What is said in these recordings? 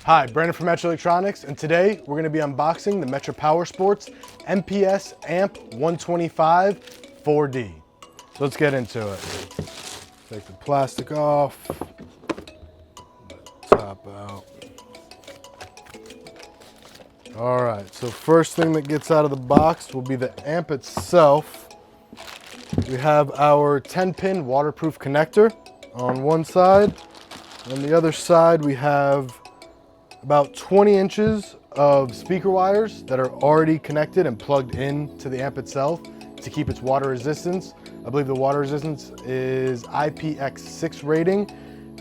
Hi, Brandon from Metra Electronics, and today we're going to be unboxing the Metra PowerSports MPS-AMP125-4D. So let's get into it. Take the plastic off, top out. All right, so first thing that gets out of the box will be the amp itself. We have our 10-pin waterproof connector on one side. On the other side, we have about 20 inches of speaker wires that are already connected and plugged in to the amp itself to keep its water resistance. I believe the water resistance is IPX6 rating.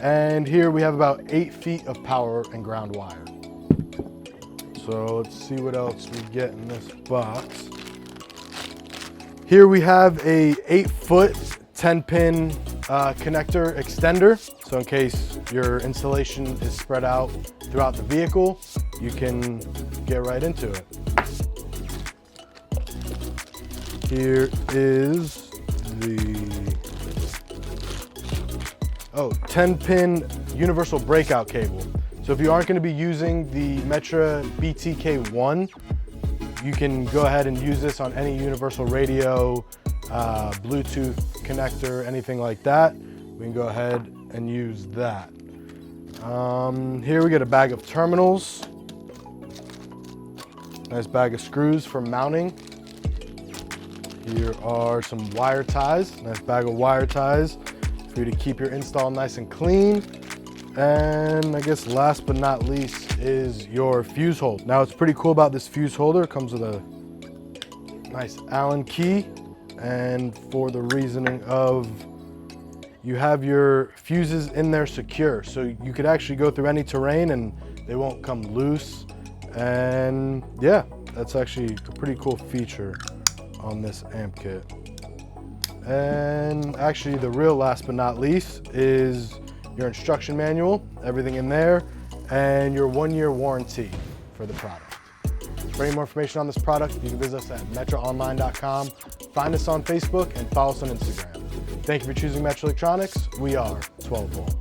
And here we have about 8 feet of power and ground wire. So let's see what else we get in this box. Here we have a 8-foot 10-pin connector extender. So in case your installation is spread out throughout the vehicle, you can get right into it. Here is the 10-pin universal breakout cable. So if you aren't going to be using the Metra BTK1, you can go ahead and use this on any universal radio, Bluetooth connector, anything like that. We can go ahead and use that. Here we get a bag of terminals. Nice bag of screws for mounting. Here are some wire ties. Nice bag of wire ties for you to keep your install nice and clean. And I guess last but not least is your fuse holder. Now, what's pretty cool about this fuse holder, it comes with a nice Allen key, and for the reasoning of you have your fuses in there secure, so you could actually go through any terrain and they won't come loose. And yeah, that's actually a pretty cool feature on this amp kit. And actually the real last but not least is your instruction manual, everything in there, and your 1-year warranty for the product. For any more information on this product, you can visit us at metraonline.com, find us on Facebook, and follow us on Instagram. Thank you for choosing Metra Electronics. We are 12 volt.